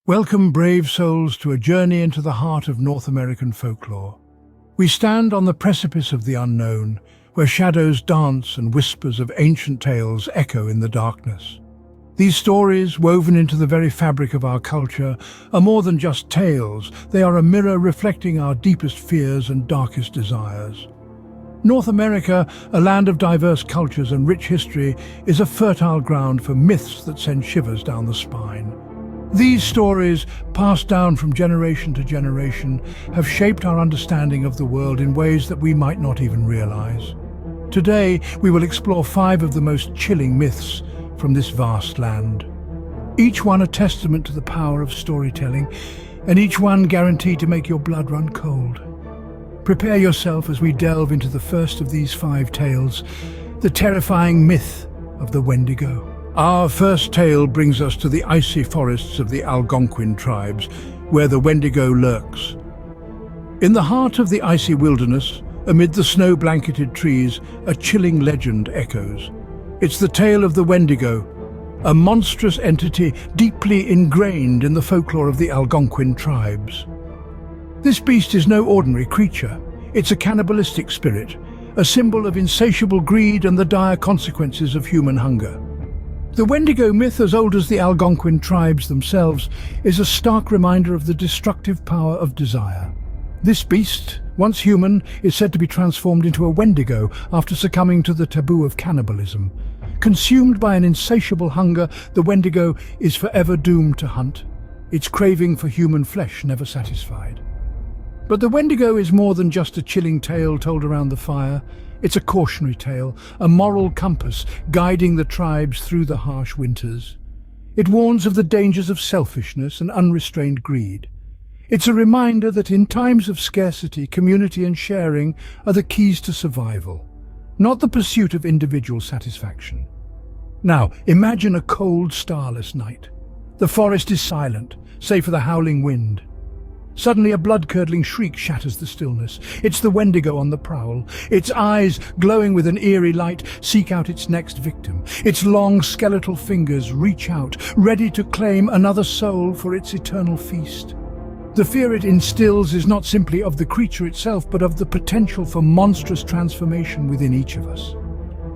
Welcome, brave souls, to a journey into the heart of North American folklore. We stand on the precipice of the unknown, where shadows dance and whispers of ancient tales echo in the darkness. These stories, woven into the very fabric of our culture, are more than just tales. They are a mirror reflecting our deepest fears and darkest desires. North America, a land of diverse cultures and rich history, is a fertile ground for myths that send shivers down the spine. These stories, passed down from generation to generation, have shaped our understanding of the world in ways that we might not even realize. Today, we will explore 5 of the most chilling myths from this vast land. Each one a testament to the power of storytelling, and each one guaranteed to make your blood run cold. Prepare yourself as we delve into the first of these 5 tales, the terrifying myth of the Wendigo. Our first tale brings us to the icy forests of the Algonquin tribes, where the Wendigo lurks. In the heart of the icy wilderness, amid the snow-blanketed trees, a chilling legend echoes. It's the tale of the Wendigo, a monstrous entity deeply ingrained in the folklore of the Algonquin tribes. This beast is no ordinary creature. It's a cannibalistic spirit, a symbol of insatiable greed and the dire consequences of human hunger. The Wendigo myth, as old as the Algonquin tribes themselves, is a stark reminder of the destructive power of desire. This beast, once human, is said to be transformed into a Wendigo after succumbing to the taboo of cannibalism. Consumed by an insatiable hunger, the Wendigo is forever doomed to hunt, its craving for human flesh never satisfied. But the Wendigo is more than just a chilling tale told around the fire. It's a cautionary tale, a moral compass guiding the tribes through the harsh winters. It warns of the dangers of selfishness and unrestrained greed. It's a reminder that in times of scarcity, community and sharing are the keys to survival, not the pursuit of individual satisfaction. Now, imagine a cold, starless night. The forest is silent, save for the howling wind. Suddenly a blood-curdling shriek shatters the stillness. It's the Wendigo on the prowl. Its eyes, glowing with an eerie light, seek out its next victim. Its long skeletal fingers reach out, ready to claim another soul for its eternal feast. The fear it instills is not simply of the creature itself, but of the potential for monstrous transformation within each of us.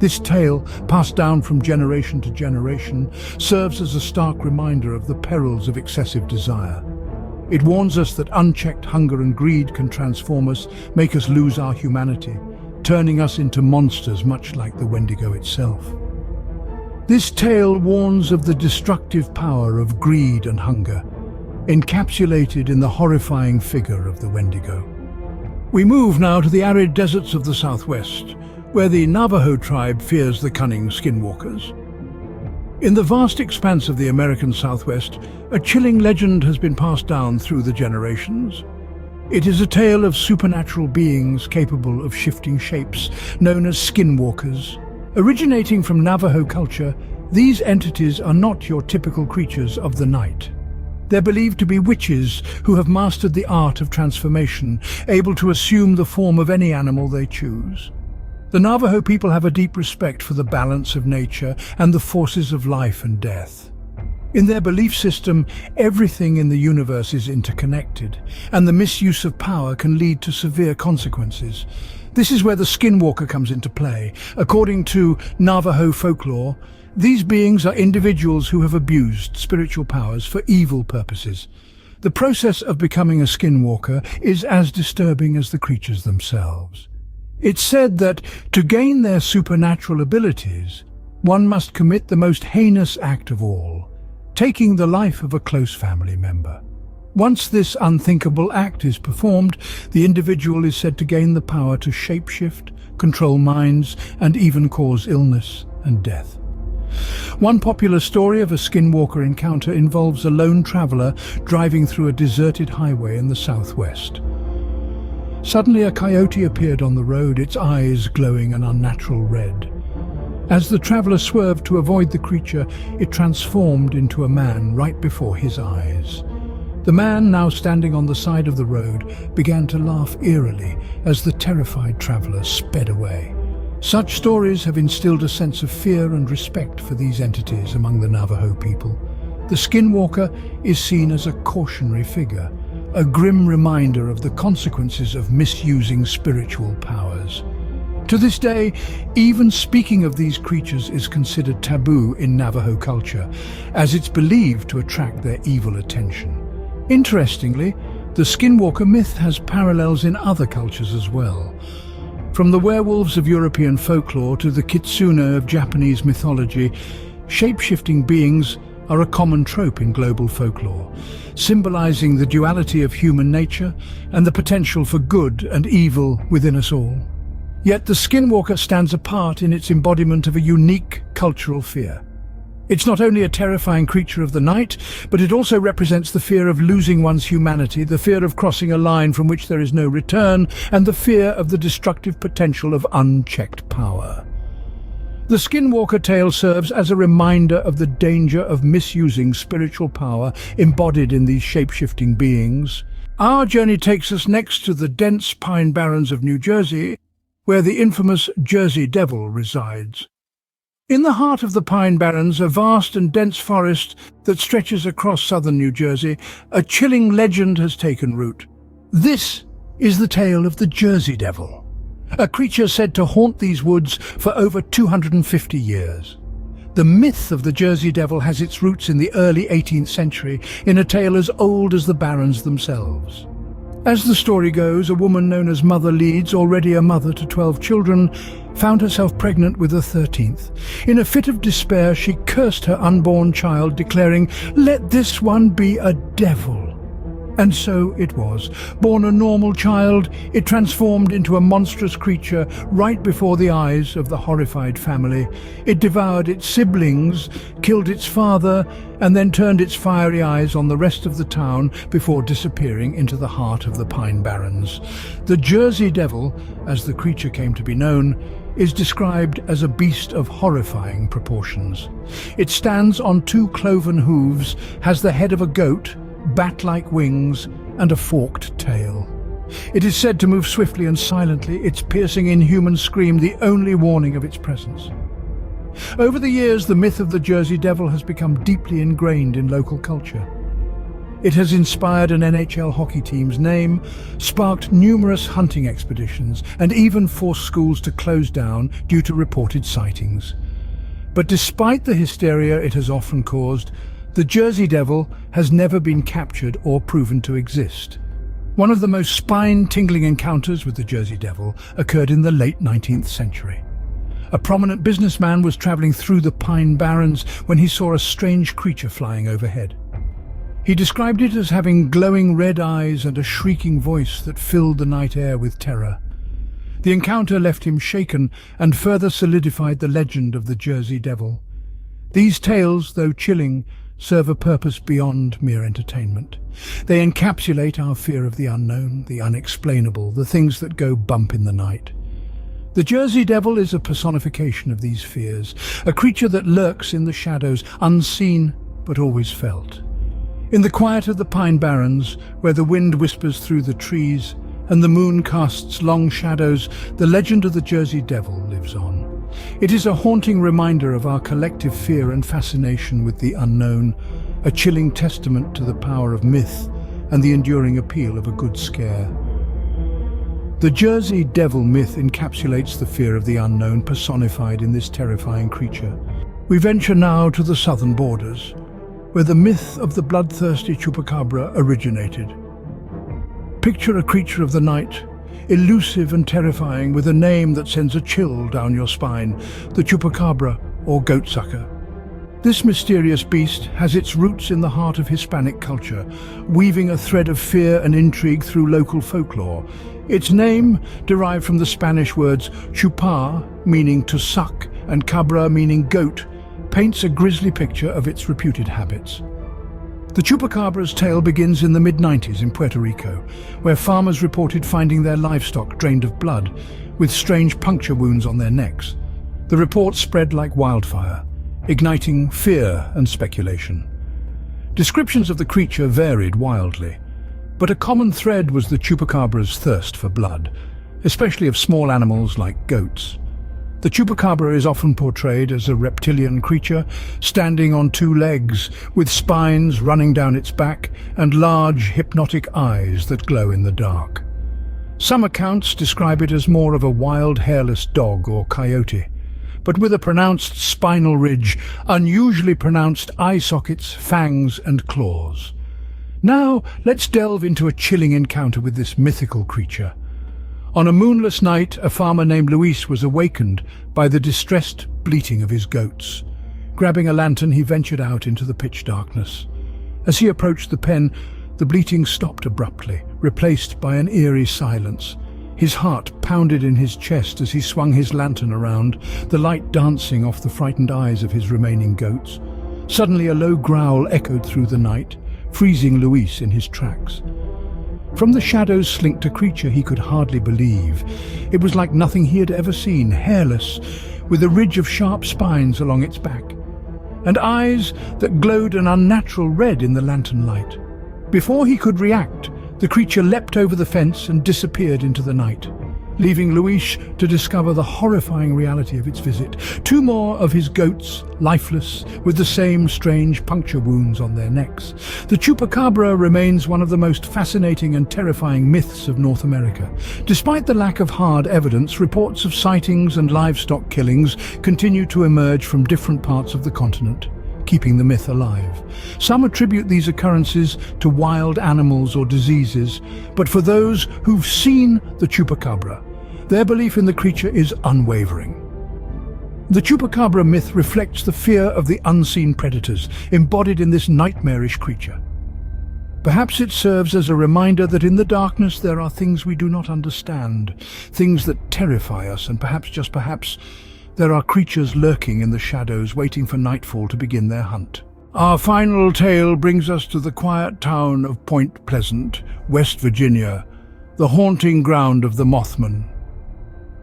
This tale, passed down from generation to generation, serves as a stark reminder of the perils of excessive desire. It warns us that unchecked hunger and greed can transform us, make us lose our humanity, turning us into monsters much like the Wendigo itself. This tale warns of the destructive power of greed and hunger, encapsulated in the horrifying figure of the Wendigo. We move now to the arid deserts of the Southwest, where the Navajo tribe fears the cunning skinwalkers. In the vast expanse of the American Southwest, a chilling legend has been passed down through the generations. It is a tale of supernatural beings capable of shifting shapes, known as skinwalkers. Originating from Navajo culture, these entities are not your typical creatures of the night. They're believed to be witches who have mastered the art of transformation, able to assume the form of any animal they choose. The Navajo people have a deep respect for the balance of nature and the forces of life and death. In their belief system, everything in the universe is interconnected, and the misuse of power can lead to severe consequences. This is where the skinwalker comes into play. According to Navajo folklore, these beings are individuals who have abused spiritual powers for evil purposes. The process of becoming a skinwalker is as disturbing as the creatures themselves. It's said that to gain their supernatural abilities, one must commit the most heinous act of all, taking the life of a close family member. Once this unthinkable act is performed, the individual is said to gain the power to shapeshift, control minds, and even cause illness and death. One popular story of a skinwalker encounter involves a lone traveler driving through a deserted highway in the Southwest. Suddenly a coyote appeared on the road, its eyes glowing an unnatural red. As the traveler swerved to avoid the creature, it transformed into a man right before his eyes. The man, now standing on the side of the road, began to laugh eerily as the terrified traveler sped away. Such stories have instilled a sense of fear and respect for these entities among the Navajo people. The skinwalker is seen as a cautionary figure, a grim reminder of the consequences of misusing spiritual powers. To this day, even speaking of these creatures is considered taboo in Navajo culture, as it's believed to attract their evil attention. Interestingly, the skinwalker myth has parallels in other cultures as well. From the werewolves of European folklore to the kitsune of Japanese mythology, shape-shifting beings are a common trope in global folklore, symbolizing the duality of human nature and the potential for good and evil within us all. Yet the skinwalker stands apart in its embodiment of a unique cultural fear. It's not only a terrifying creature of the night, but it also represents the fear of losing one's humanity, the fear of crossing a line from which there is no return, and the fear of the destructive potential of unchecked power. The skinwalker tale serves as a reminder of the danger of misusing spiritual power embodied in these shape-shifting beings. Our journey takes us next to the dense pine barrens of New Jersey, where the infamous Jersey Devil resides. In the heart of the Pine Barrens, a vast and dense forest that stretches across southern New Jersey, a chilling legend has taken root. This is the tale of the Jersey Devil, a creature said to haunt these woods for over 250 years. The myth of the Jersey Devil has its roots in the early 18th century, in a tale as old as the Barrens themselves. As the story goes, a woman known as Mother Leeds, already a mother to 12 children, found herself pregnant with a 13th. In a fit of despair, she cursed her unborn child, declaring, "Let this one be a devil." And so it was. Born a normal child, it transformed into a monstrous creature right before the eyes of the horrified family. It devoured its siblings, killed its father, and then turned its fiery eyes on the rest of the town before disappearing into the heart of the Pine Barrens. The Jersey Devil, as the creature came to be known, is described as a beast of horrifying proportions. It stands on two cloven hooves, has the head of a goat, bat-like wings, and a forked tail. It is said to move swiftly and silently, its piercing inhuman scream the only warning of its presence. Over the years, the myth of the Jersey Devil has become deeply ingrained in local culture. It has inspired an NHL hockey team's name, sparked numerous hunting expeditions, and even forced schools to close down due to reported sightings. But despite the hysteria it has often caused, the Jersey Devil has never been captured or proven to exist. One of the most spine-tingling encounters with the Jersey Devil occurred in the late 19th century. A prominent businessman was traveling through the Pine Barrens when he saw a strange creature flying overhead. He described it as having glowing red eyes and a shrieking voice that filled the night air with terror. The encounter left him shaken and further solidified the legend of the Jersey Devil. These tales, though chilling, serve a purpose beyond mere entertainment. They encapsulate our fear of the unknown, the unexplainable, the things that go bump in the night. The Jersey Devil is a personification of these fears, a creature that lurks in the shadows, unseen but always felt. In the quiet of the Pine Barrens, where the wind whispers through the trees and the moon casts long shadows, the legend of the Jersey Devil lives on. It is a haunting reminder of our collective fear and fascination with the unknown, a chilling testament to the power of myth and the enduring appeal of a good scare. The Jersey Devil myth encapsulates the fear of the unknown personified in this terrifying creature. We venture now to the southern borders, where the myth of the bloodthirsty Chupacabra originated. Picture a creature of the night, elusive and terrifying, with a name that sends a chill down your spine, the Chupacabra or goatsucker. This mysterious beast has its roots in the heart of Hispanic culture, weaving a thread of fear and intrigue through local folklore. Its name, derived from the Spanish words chupar, meaning to suck, and cabra, meaning goat, paints a grisly picture of its reputed habits. The Chupacabra's tale begins in the mid-90s in Puerto Rico, where farmers reported finding their livestock drained of blood, with strange puncture wounds on their necks. The reports spread like wildfire, igniting fear and speculation. Descriptions of the creature varied wildly, but a common thread was the Chupacabra's thirst for blood, especially of small animals like goats. The chupacabra is often portrayed as a reptilian creature, standing on two legs, with spines running down its back and large, hypnotic eyes that glow in the dark. Some accounts describe it as more of a wild, hairless dog or coyote, but with a pronounced spinal ridge, unusually pronounced eye sockets, fangs and claws. Now, let's delve into a chilling encounter with this mythical creature. On a moonless night, a farmer named Luis was awakened by the distressed bleating of his goats. Grabbing a lantern, he ventured out into the pitch darkness. As he approached the pen, the bleating stopped abruptly, replaced by an eerie silence. His heart pounded in his chest as he swung his lantern around, the light dancing off the frightened eyes of his remaining goats. Suddenly, a low growl echoed through the night, freezing Luis in his tracks. From the shadows slinked a creature he could hardly believe. It was like nothing he had ever seen, hairless, with a ridge of sharp spines along its back, and eyes that glowed an unnatural red in the lantern light. Before he could react, the creature leapt over the fence and disappeared into the night, leaving Luis to discover the horrifying reality of its visit. Two more of his goats, lifeless, with the same strange puncture wounds on their necks. The chupacabra remains one of the most fascinating and terrifying myths of North America. Despite the lack of hard evidence, reports of sightings and livestock killings continue to emerge from different parts of the continent, keeping the myth alive. Some attribute these occurrences to wild animals or diseases, but for those who've seen the chupacabra, their belief in the creature is unwavering. The chupacabra myth reflects the fear of the unseen predators embodied in this nightmarish creature. Perhaps it serves as a reminder that in the darkness there are things we do not understand, things that terrify us, and perhaps, just perhaps, there are creatures lurking in the shadows, waiting for nightfall to begin their hunt. Our final tale brings us to the quiet town of Point Pleasant, West Virginia, the haunting ground of the Mothman.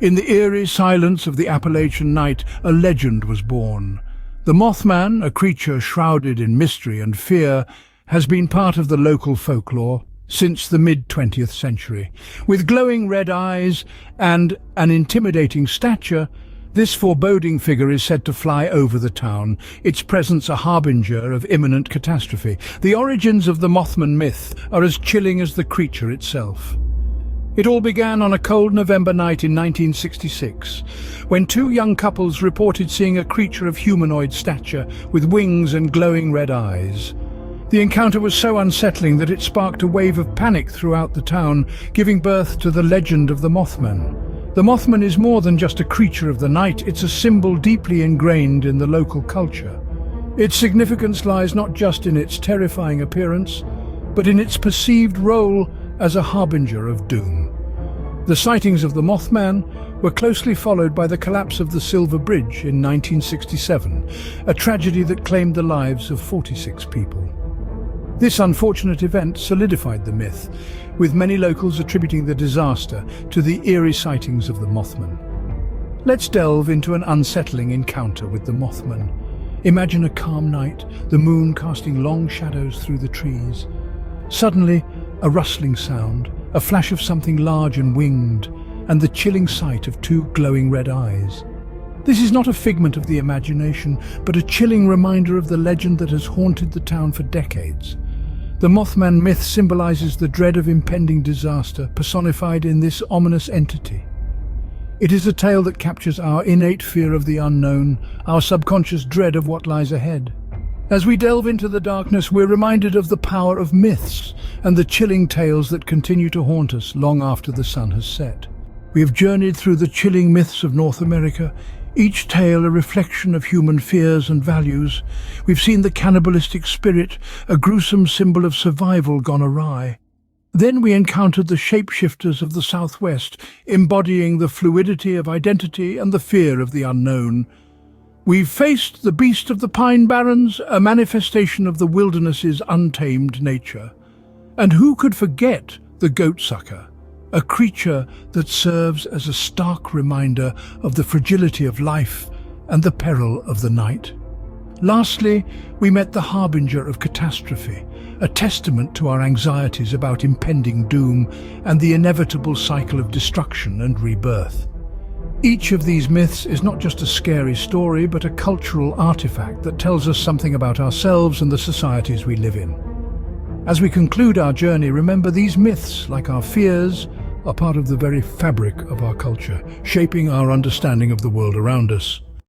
In the eerie silence of the Appalachian night, a legend was born. The Mothman, a creature shrouded in mystery and fear, has been part of the local folklore since the mid-20th century. With glowing red eyes and an intimidating stature, this foreboding figure is said to fly over the town, its presence a harbinger of imminent catastrophe. The origins of the Mothman myth are as chilling as the creature itself. It all began on a cold November night in 1966, when two young couples reported seeing a creature of humanoid stature with wings and glowing red eyes. The encounter was so unsettling that it sparked a wave of panic throughout the town, giving birth to the legend of the Mothman. The Mothman is more than just a creature of the night, it's a symbol deeply ingrained in the local culture. Its significance lies not just in its terrifying appearance, but in its perceived role as a harbinger of doom. The sightings of the Mothman were closely followed by the collapse of the Silver Bridge in 1967, a tragedy that claimed the lives of 46 people. This unfortunate event solidified the myth, with many locals attributing the disaster to the eerie sightings of the Mothman. Let's delve into an unsettling encounter with the Mothman. Imagine a calm night, the moon casting long shadows through the trees. Suddenly, a rustling sound, a flash of something large and winged, and the chilling sight of two glowing red eyes. This is not a figment of the imagination, but a chilling reminder of the legend that has haunted the town for decades. The Mothman myth symbolizes the dread of impending disaster, personified in this ominous entity. It is a tale that captures our innate fear of the unknown, our subconscious dread of what lies ahead. As we delve into the darkness, we're reminded of the power of myths and the chilling tales that continue to haunt us long after the sun has set. We have journeyed through the chilling myths of North America, each tale a reflection of human fears and values. We've seen the cannibalistic spirit, a gruesome symbol of survival gone awry. Then we encountered the shapeshifters of the Southwest, embodying the fluidity of identity and the fear of the unknown. We've faced the beast of the pine barrens, a manifestation of the wilderness's untamed nature. And who could forget the goatsucker, a creature that serves as a stark reminder of the fragility of life and the peril of the night. Lastly, we met the Harbinger of Catastrophe, a testament to our anxieties about impending doom and the inevitable cycle of destruction and rebirth. Each of these myths is not just a scary story, but a cultural artifact that tells us something about ourselves and the societies we live in. As we conclude our journey, remember these myths, like our fears, are part of the very fabric of our culture, shaping our understanding of the world around us.